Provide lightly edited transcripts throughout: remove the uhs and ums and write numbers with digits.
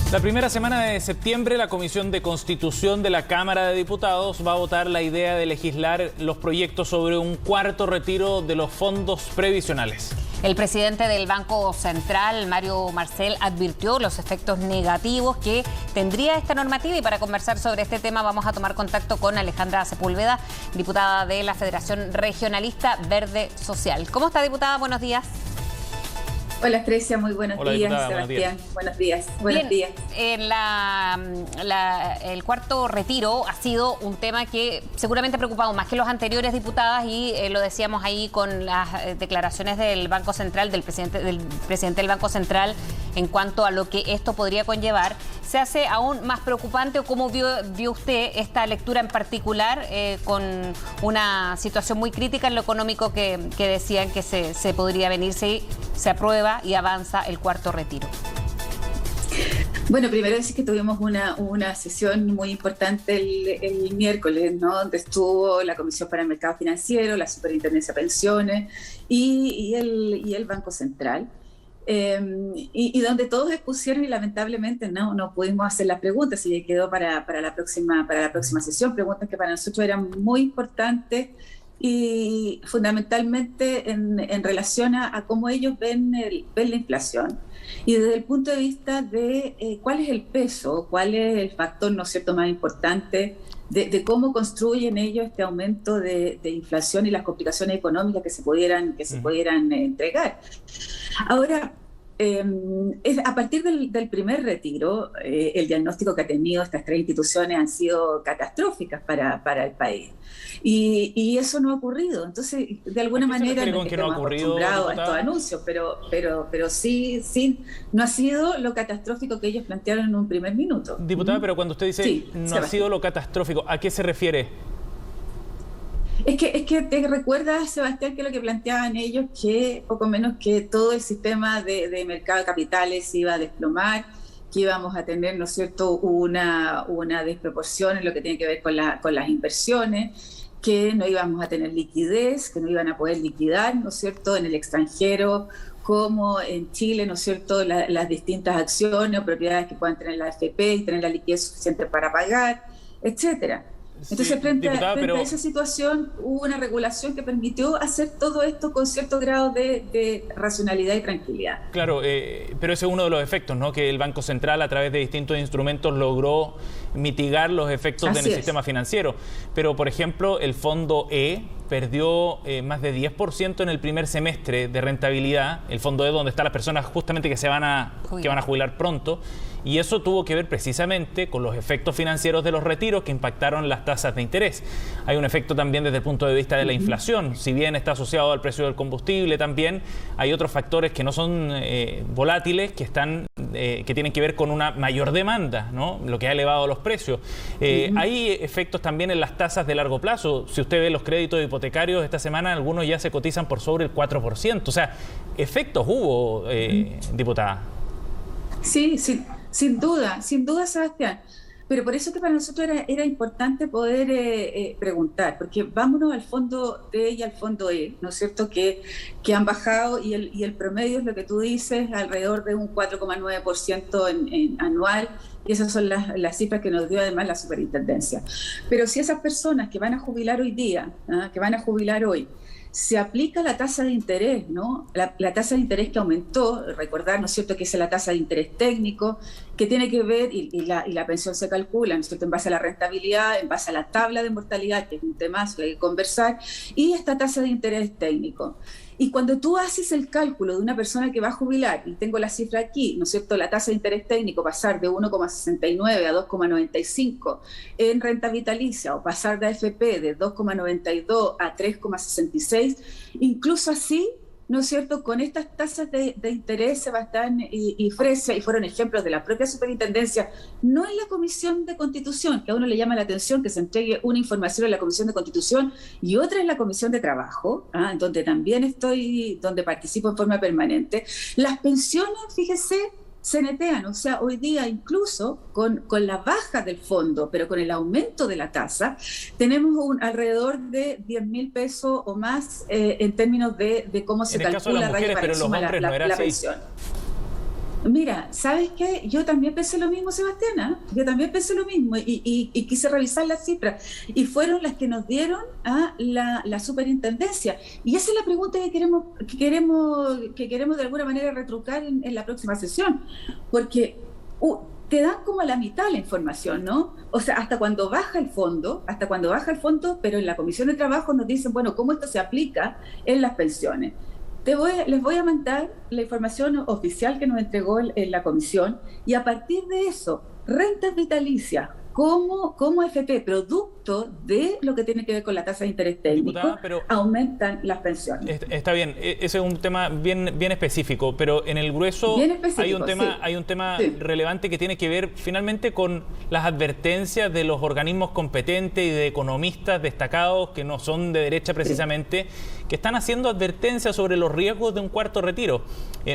La primera semana de septiembre, la Comisión de Constitución de la Cámara de Diputados va a votar la idea de legislar los proyectos sobre un cuarto retiro de los fondos previsionales. El presidente del Banco Central, Mario Marcel, advirtió los efectos negativos que tendría esta normativa, y para conversar sobre este tema vamos a tomar contacto con Alejandra Sepúlveda, diputada de la Federación Regionalista Verde Social. ¿Cómo está, diputada? Buenos días. Hola, Frecia, muy buenos días. Diputada, Sebastián, buenos días. Buenos días. El cuarto retiro ha sido un tema que seguramente ha preocupado más que los anteriores, diputadas, y lo decíamos ahí con las declaraciones del Banco Central, del presidente del Banco Central, en cuanto a lo que esto podría conllevar. ¿Se hace aún más preocupante, o cómo vio usted esta lectura en particular, con una situación muy crítica en lo económico que decían que se podría venir si se aprueba y avanza el cuarto retiro? Bueno, primero decir que tuvimos una sesión muy importante el miércoles, ¿no? Donde estuvo la Comisión para el Mercado Financiero, la Superintendencia de Pensiones y el Banco Central. Y donde todos expusieron, y lamentablemente no pudimos hacer las preguntas, y quedó para la próxima sesión, preguntas que para nosotros eran muy importantes y fundamentalmente en relación a cómo ellos ven la inflación, y desde el punto de vista de cuál es el peso, cuál es el factor, ¿no es cierto?, más importante de cómo construyen ellos este aumento de inflación y las complicaciones económicas que se pudieran entregar. Ahora, a partir del primer retiro, el diagnóstico que ha tenido estas tres instituciones han sido catastróficas para el país. Y eso no ha ocurrido. Entonces, de alguna manera, no es que hemos acostumbrado a estos anuncios, pero sí, no ha sido lo catastrófico que ellos plantearon en un primer minuto. Diputada, pero cuando usted dice sí, no Sebastián, ha sido lo catastrófico, ¿a qué se refiere? Es que te recuerdas, Sebastián, que lo que planteaban ellos, que poco menos que todo el sistema de mercado de capitales se iba a desplomar, que íbamos a tener, ¿no es cierto?, una desproporción en lo que tiene que ver con las inversiones, que no íbamos a tener liquidez, que no iban a poder liquidar, ¿no es cierto?, en el extranjero, como en Chile, ¿no es cierto?, las distintas acciones o propiedades que puedan tener la AFP y tener la liquidez suficiente para pagar, etcétera. Entonces, Sí, frente diputada, a esa situación, hubo una regulación que permitió hacer todo esto con cierto grado de racionalidad y tranquilidad. Claro, pero ese es uno de los efectos, ¿no? Que el Banco Central, a través de distintos instrumentos, logró mitigar los efectos del sistema financiero. Pero, por ejemplo, el Fondo E perdió más de 10% en el primer semestre de rentabilidad. El Fondo E, donde están las personas justamente que van a jubilar pronto. Y eso tuvo que ver precisamente con los efectos financieros de los retiros que impactaron las tasas de interés. Hay un efecto también desde el punto de vista de la inflación. Si bien está asociado al precio del combustible, también hay otros factores que no son volátiles, que tienen que ver con una mayor demanda, ¿no? Lo que ha elevado los precios. Hay efectos también en las tasas de largo plazo. Si usted ve los créditos hipotecarios esta semana, algunos ya se cotizan por sobre el 4%. O sea, efectos hubo, diputada. Sí, sin duda, Sebastián. Pero por eso que para nosotros era importante poder preguntar, porque vámonos al fondo D y al fondo E, ¿no es cierto?, que han bajado, y el promedio es lo que tú dices, alrededor de un 4,9% en anual, y esas son las cifras que nos dio además la superintendencia. Pero si esas personas que van a jubilar hoy día, que van a jubilar hoy, se aplica la tasa de interés, ¿no? La tasa de interés que aumentó, recordar, ¿no es cierto?, que es la tasa de interés técnico, que tiene que ver, y la pensión se calcula, ¿no es cierto?, en base a la rentabilidad, en base a la tabla de mortalidad, que es un tema que hay que conversar, y esta tasa de interés técnico. Y cuando tú haces el cálculo de una persona que va a jubilar, y tengo la cifra aquí, ¿no es cierto?, la tasa de interés técnico pasar de 1,69 a 2,95 en renta vitalicia, o pasar de AFP de 2,92 a 3,66, incluso así, ¿no es cierto?, con estas tasas de interés, Sebastián y Frecia, y fueron ejemplos de la propia superintendencia, no en la Comisión de Constitución, que a uno le llama la atención que se entregue una información en la Comisión de Constitución y otra en la Comisión de Trabajo, donde también donde participo en forma permanente. Las pensiones, fíjese, se netean, o sea, hoy día incluso con la baja del fondo, pero con el aumento de la tasa, tenemos alrededor de 10.000 pesos o más en términos de cómo se calcula la pensión. Mira, ¿sabes qué? Yo también pensé lo mismo, Sebastián, ¿eh? Yo también pensé lo mismo y quise revisar las cifras y fueron las que nos dieron a la superintendencia. Y esa es la pregunta que queremos de alguna manera retrucar en la próxima sesión, porque te dan como a la mitad la información, ¿no? O sea, hasta cuando baja el fondo, pero en la Comisión de Trabajo nos dicen, bueno, ¿cómo esto se aplica en las pensiones? Les voy a mandar la información oficial que nos entregó en la comisión y a partir de eso, rentas vitalicias como FP, producto de lo que tiene que ver con la tasa de interés técnico, aumentan las pensiones. Está bien, ese es un tema bien específico, pero en el grueso hay un tema relevante que tiene que ver finalmente con las advertencias de los organismos competentes y de economistas destacados que no son de derecha precisamente, que están haciendo advertencias sobre los riesgos de un cuarto retiro.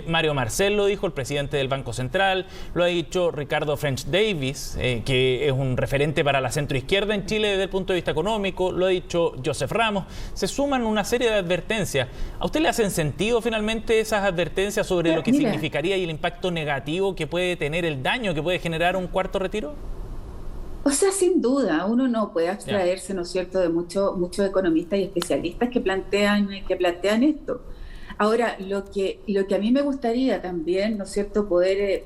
Mario Marcel lo dijo, el presidente del Banco Central, lo ha dicho Ricardo French Davis, que es un referente para la centroizquierda en Chile desde el punto de vista económico, lo ha dicho Joseph Ramos. Se suman una serie de advertencias. ¿A usted le hacen sentido finalmente esas advertencias sobre lo que significaría y el impacto negativo que puede tener, el daño que puede generar un cuarto retiro? O sea, sin duda, uno no puede abstraerse, ¿no es cierto?, de muchos economistas y especialistas que plantean esto. Ahora, lo que a mí me gustaría también, ¿no es cierto?, poder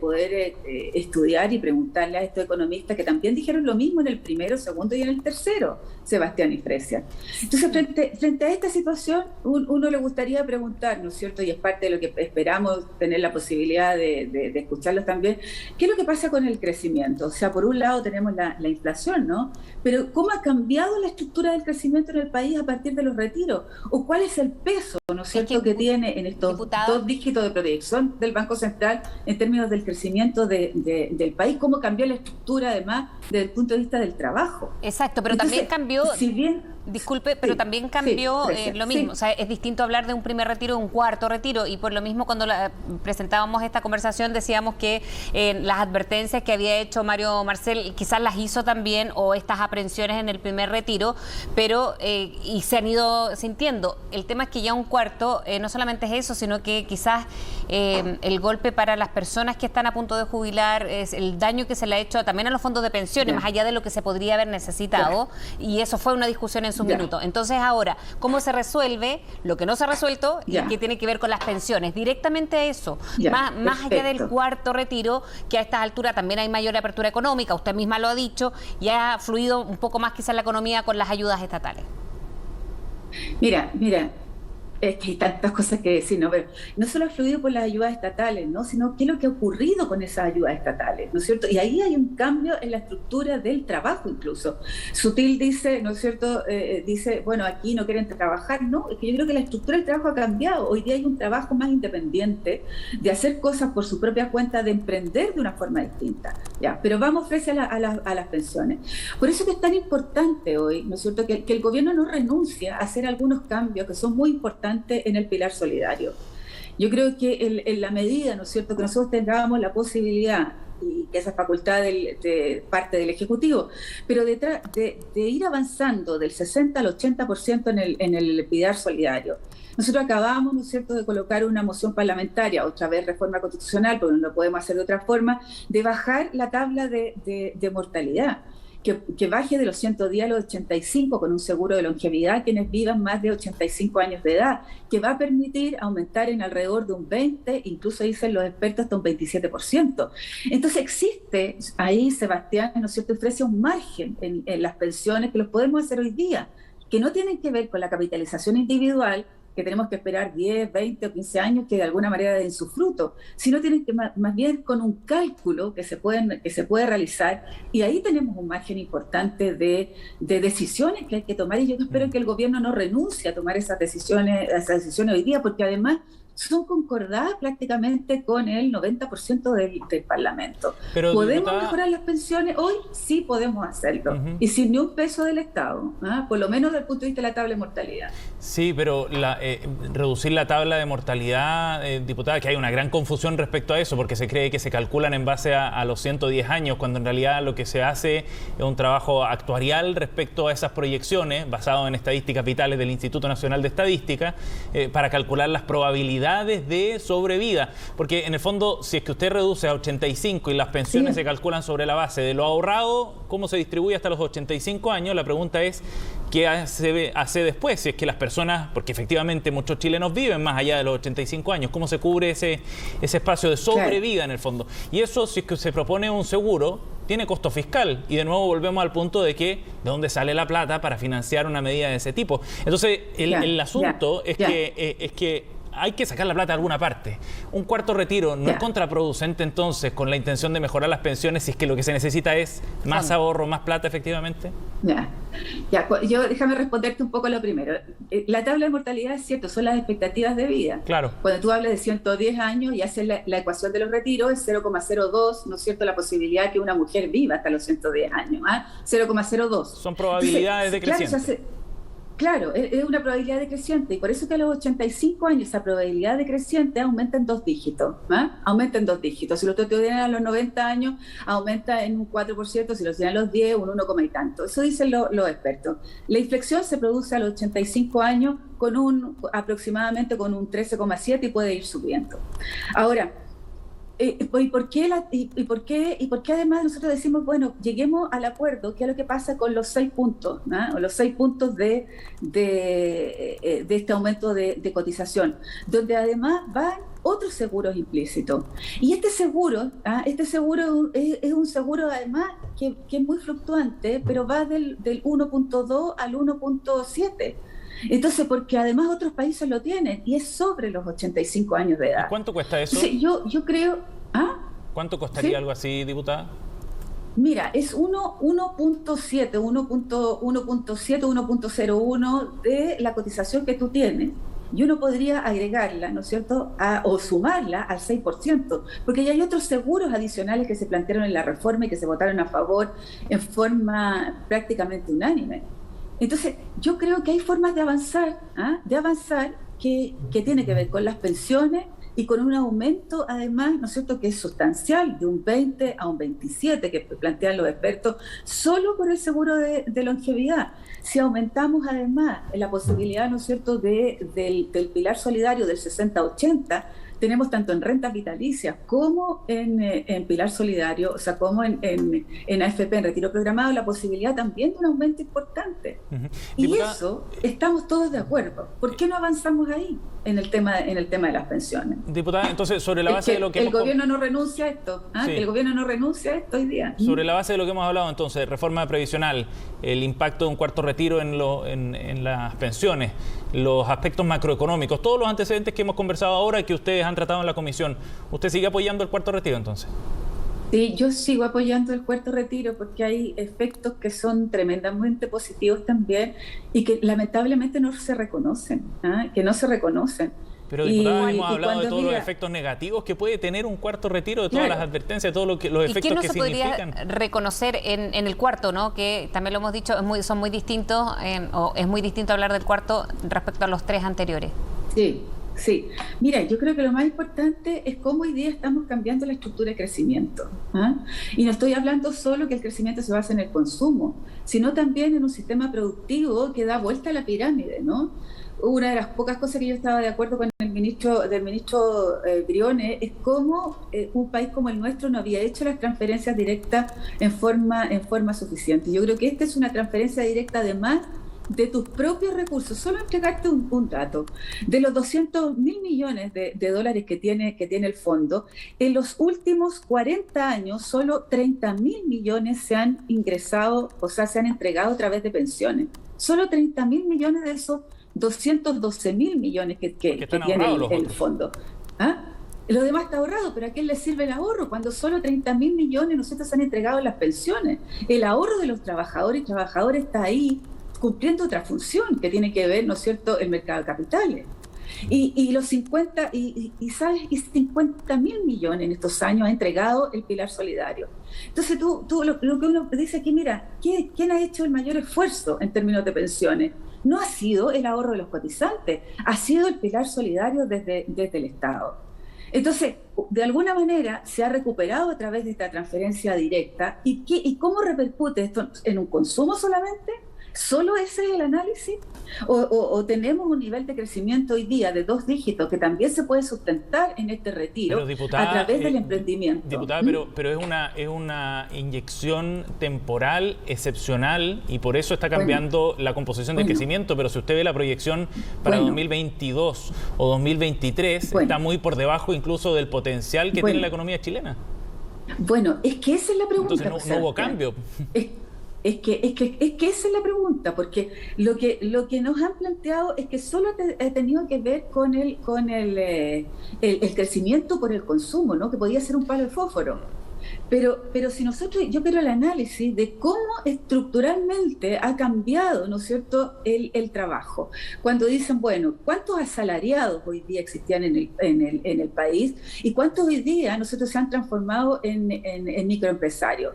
estudiar y preguntarle a estos economistas que también dijeron lo mismo en el primero, segundo y en el tercero, Sebastián y Fresia. Entonces, frente a esta situación, uno le gustaría preguntar, ¿no es cierto?, y es parte de lo que esperamos tener la posibilidad de escucharlos también, ¿qué es lo que pasa con el crecimiento? O sea, por un lado tenemos la inflación, ¿no? Pero ¿cómo ha cambiado la estructura del crecimiento en el país a partir de los retiros? ¿O cuál es el peso, ¿no es cierto?, que tiene en estos dos dígitos de proyección del Banco Central en términos del crecimiento del país? ¿Cómo cambió la estructura, además, desde el punto de vista del trabajo? Exacto, pero entonces, también cambió... Si bien, disculpe, pero también cambió lo mismo. O sea, es distinto hablar de un primer retiro o un cuarto retiro, y por lo mismo cuando presentábamos esta conversación decíamos que las advertencias que había hecho Mario Marcel quizás las hizo también, o estas aprehensiones en el primer retiro, pero y se han ido sintiendo. El tema es que ya un cuarto no solamente es eso, sino que quizás el golpe para las personas que están a punto de jubilar, es el daño que se le ha hecho también a los fondos de pensiones, más allá de lo que se podría haber necesitado, y eso fue una discusión en su minuto. Entonces ahora, ¿cómo se resuelve lo que no se ha resuelto y que tiene que ver con las pensiones? Directamente a eso, más allá del cuarto retiro, que a estas alturas también hay mayor apertura económica, usted misma lo ha dicho, y ha fluido un poco más quizás la economía con las ayudas estatales. Mira, es que hay tantas cosas que decir, ¿no? Pero no solo ha fluido por las ayudas estatales, ¿no?, sino qué es lo que ha ocurrido con esas ayudas estatales, ¿no es cierto? Y ahí hay un cambio en la estructura del trabajo incluso. Sutil dice, ¿no es cierto?, dice, bueno, aquí no quieren trabajar, ¿no? Es que yo creo que la estructura del trabajo ha cambiado. Hoy día hay un trabajo más independiente, de hacer cosas por su propia cuenta, de emprender de una forma distinta. Pero vamos frente a las pensiones. Por eso que es tan importante hoy, ¿no es cierto?, que el gobierno no renuncie a hacer algunos cambios que son muy importantes en el pilar solidario. Yo creo que en la medida, ¿no es cierto?, que nosotros tengamos la posibilidad, y que esa facultad de parte del Ejecutivo, pero de ir avanzando del 60 al 80% en el pilar solidario. Nosotros acabamos, ¿no es cierto?, de colocar una moción parlamentaria, otra vez reforma constitucional, porque no lo podemos hacer de otra forma, de bajar la tabla de mortalidad. Que baje de los 110 a los 85 con un seguro de longevidad quienes vivan más de 85 años de edad, que va a permitir aumentar en alrededor de un 20, incluso dicen los expertos hasta un 27%. Entonces existe ahí, Sebastián, ¿no es cierto?, ofrece un margen en las pensiones que los podemos hacer hoy día, que no tienen que ver con la capitalización individual, que tenemos que esperar 10, 20 o 15 años que de alguna manera den su fruto, sino tienen que más bien con un cálculo que se puede realizar, y ahí tenemos un margen importante de decisiones que hay que tomar, y yo espero que el gobierno no renuncie a tomar esas decisiones hoy día, porque además son concordadas prácticamente con el 90% del Parlamento. Pero, ¿podemos mejorar las pensiones? Hoy sí podemos hacerlo, y sin ni un peso del Estado, por lo menos desde el punto de vista de la tabla de mortalidad. Sí, pero reducir la tabla de mortalidad, diputada, que hay una gran confusión respecto a eso, porque se cree que se calculan en base a los 110 años, cuando en realidad lo que se hace es un trabajo actuarial respecto a esas proyecciones, basado en estadísticas vitales del Instituto Nacional de Estadística, para calcular las probabilidades cantidades de sobrevida, porque en el fondo, si es que usted reduce a 85 y las pensiones se calculan sobre la base de lo ahorrado, cómo se distribuye hasta los 85 años, la pregunta es, ¿qué hace después? Si es que las personas, porque efectivamente muchos chilenos viven más allá de los 85 años, ¿cómo se cubre ese espacio de sobrevida en el fondo? Y eso, si es que se propone un seguro, tiene costo fiscal. Y de nuevo volvemos al punto de que, ¿de dónde sale la plata para financiar una medida de ese tipo? Entonces, el asunto es que hay que sacar la plata de alguna parte. Un cuarto retiro no es contraproducente entonces con la intención de mejorar las pensiones si es que lo que se necesita es más ahorro, más plata efectivamente. Yo déjame responderte un poco lo primero. La tabla de mortalidad es cierto, son las expectativas de vida. Claro. Cuando tú hablas de 110 años y haces la ecuación de los retiros, es 0,02, ¿no es cierto?, la posibilidad de que una mujer viva hasta los 110 años. 0,02. Son probabilidades decrecientes. Claro, es una probabilidad decreciente y por eso que a los 85 años esa probabilidad decreciente aumenta en 2 dígitos. Aumenta en 2 dígitos. Si lo tienen a los 90 años, aumenta en un 4%, si lo tienen a los 10, un 1, y tanto. Eso dicen los expertos. La inflexión se produce a los 85 años aproximadamente con un 13,7 y puede ir subiendo. Ahora, ¿y por qué además nosotros decimos, bueno, lleguemos al acuerdo? ¿Qué es lo que pasa con los 6 puntos? O los 6 puntos de este aumento de cotización, donde además van otros seguros implícitos. Y este seguro es un seguro además que es muy fluctuante, pero va del 1.2 al 1.7. Entonces, porque además otros países lo tienen y es sobre los 85 años de edad. ¿Y cuánto cuesta eso? Sí, yo creo... ¿Cuánto costaría algo así, diputada? Mira, es 1.7, 1.01 de la cotización que tú tienes. Y uno podría agregarla, ¿no es cierto?, o sumarla al 6%, porque ya hay otros seguros adicionales que se plantearon en la reforma y que se votaron a favor en forma prácticamente unánime. Entonces, yo creo que hay formas de avanzar que tiene que ver con las pensiones y con un aumento, además, ¿no es cierto?, que es sustancial, de un 20 a un 27, que plantean los expertos, solo por el seguro de longevidad. Si aumentamos, además, la posibilidad, ¿no es cierto?, del pilar solidario del 60-80, tenemos tanto en rentas vitalicias como en pilar solidario, o sea, como en AFP, en retiro programado, la posibilidad también de un aumento importante. Y diputada, eso estamos todos de acuerdo. ¿Por qué no avanzamos ahí en el tema de las pensiones? Diputada, entonces, sobre la base de lo que el gobierno no renuncia a esto, el gobierno no renuncia a esto hoy día. Sobre la base de lo que hemos hablado entonces, reforma previsional, el impacto de un cuarto retiro en las pensiones, los aspectos macroeconómicos, todos los antecedentes que hemos conversado ahora y que ustedes han tratado en la comisión, ¿usted sigue apoyando el cuarto retiro entonces? Sí, yo sigo apoyando el cuarto retiro porque hay efectos que son tremendamente positivos también y que lamentablemente no se reconocen, Pero, diputada, hemos hablado de todos los efectos negativos que puede tener un cuarto retiro, de todas las advertencias, de todos los efectos que significan. ¿Y qué no se podría reconocer en el cuarto, ¿no? Que también lo hemos dicho, son muy distintos, o es muy distinto hablar del cuarto respecto a los 3 anteriores? Sí. Mira, yo creo que lo más importante es cómo hoy día estamos cambiando la estructura de crecimiento. Y no estoy hablando solo que el crecimiento se basa en el consumo, sino también en un sistema productivo que da vuelta a la pirámide, ¿no? Una de las pocas cosas que yo estaba de acuerdo con el ministro Briones es cómo un país como el nuestro no había hecho las transferencias directas en forma suficiente. Yo creo que esta es una transferencia directa además de tus propios recursos. Solo entregarte un dato. De los 200.000 millones de dólares que tiene el fondo, en los últimos 40 años solo 30.000 millones se han ingresado, o sea, se han entregado a través de pensiones. Solo 30.000 millones de esos 212.000 millones que tiene el fondo. Lo demás está ahorrado, pero ¿a quién le sirve el ahorro? Cuando solo 30.000 millones nosotros han entregado en las pensiones. El ahorro de los trabajadores y trabajadoras está ahí cumpliendo otra función que tiene que ver, ¿no es cierto?, el mercado de capitales. Y los 50.000 millones en estos años ha entregado el pilar solidario. Entonces lo que uno dice aquí, mira, ¿quién ha hecho el mayor esfuerzo en términos de pensiones? No ha sido el ahorro de los cotizantes, ha sido el pilar solidario desde el Estado. Entonces, de alguna manera se ha recuperado a través de esta transferencia directa. ¿Y cómo repercute esto en un consumo solamente? ¿Solo ese es el análisis? ¿O tenemos un nivel de crecimiento hoy día de 2 dígitos que también se puede sustentar en este retiro a través del emprendimiento? Diputada, pero es una inyección temporal, excepcional, y por eso está cambiando la composición del crecimiento. Pero si usted ve la proyección para 2022 o 2023, está muy por debajo incluso del potencial que tiene la economía chilena. Bueno, es que esa es la pregunta. Entonces no hubo cambio. Es que esa es la pregunta, porque lo que nos han planteado es que solo ha tenido que ver con el crecimiento por el consumo, ¿no? Que podía ser un palo de fósforo. Pero si yo quiero el análisis de cómo estructuralmente ha cambiado, ¿no es cierto?, el trabajo. Cuando dicen, bueno, ¿cuántos asalariados hoy día existían en el país y cuántos hoy día, ¿no es cierto?, se han transformado en microempresarios?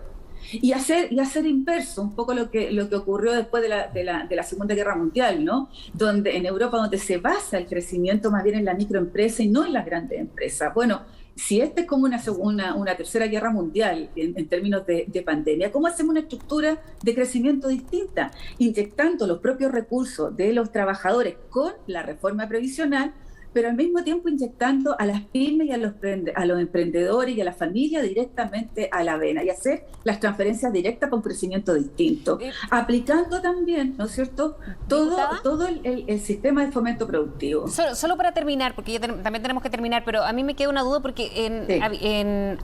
Y hacer inverso un poco lo que ocurrió después de la Segunda Guerra Mundial, ¿no? Donde en Europa, donde se basa el crecimiento más bien en la microempresa y no en las grandes empresas. Bueno, si esta es como una tercera guerra mundial en términos de pandemia, ¿cómo hacemos una estructura de crecimiento distinta? Inyectando los propios recursos de los trabajadores con la reforma previsional, pero al mismo tiempo inyectando a las pymes y a los emprendedores y a la familia directamente a la vena y hacer las transferencias directas para un crecimiento distinto, aplicando también, ¿no es cierto?, todo el sistema de fomento productivo. Solo para terminar, porque ya también tenemos que terminar, pero a mí me queda una duda porque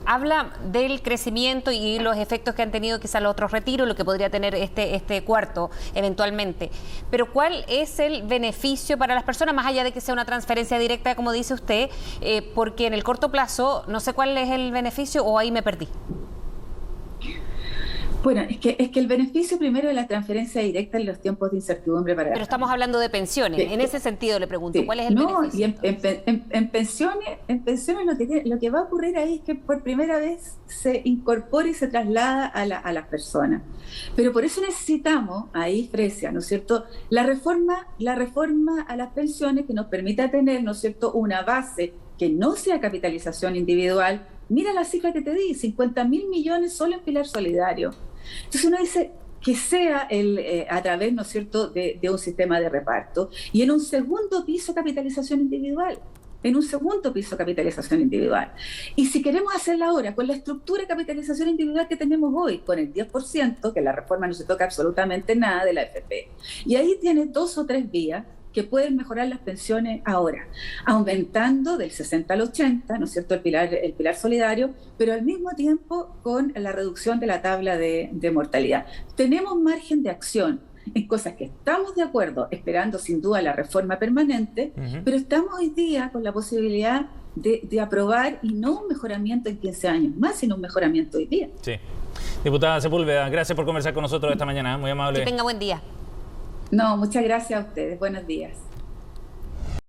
habla del crecimiento y los efectos que han tenido quizá los otros retiros, lo que podría tener este cuarto eventualmente, pero ¿cuál es el beneficio para las personas, más allá de que sea una transferencia directa, como dice usted, porque en el corto plazo no sé cuál es el beneficio, o ahí me perdí? Bueno, es que el beneficio primero de la transferencia directa en los tiempos de incertidumbre para... Pero estamos hablando de pensiones. En ese sentido le pregunto, ¿cuál es el beneficio? Y en pensiones lo que va a ocurrir ahí es que por primera vez se incorpora y se traslada a las personas. Pero por eso necesitamos, ahí, Fresia, ¿no es cierto?, la reforma a las pensiones que nos permita tener, ¿no es cierto?, una base que no sea capitalización individual. Mira la cifra que te di, 50.000 millones solo en pilar solidario. Entonces uno dice que sea a través, ¿no es cierto?, de un sistema de reparto, y en un segundo piso capitalización individual. Y si queremos hacerla ahora con la estructura de capitalización individual que tenemos hoy, con el 10%, que en la reforma no se toca absolutamente nada de la AFP, y ahí tiene 2 o 3 vías que pueden mejorar las pensiones ahora, aumentando del 60 al 80, ¿no es cierto?, el pilar solidario, pero al mismo tiempo con la reducción de la tabla de mortalidad. Tenemos margen de acción en cosas que estamos de acuerdo, esperando sin duda la reforma permanente, pero estamos hoy día con la posibilidad de aprobar, y no un mejoramiento en 15 años más, sino un mejoramiento hoy día. Sí. Diputada Sepúlveda, gracias por conversar con nosotros esta mañana, muy amable. Que tenga buen día. No, muchas gracias a ustedes. Buenos días.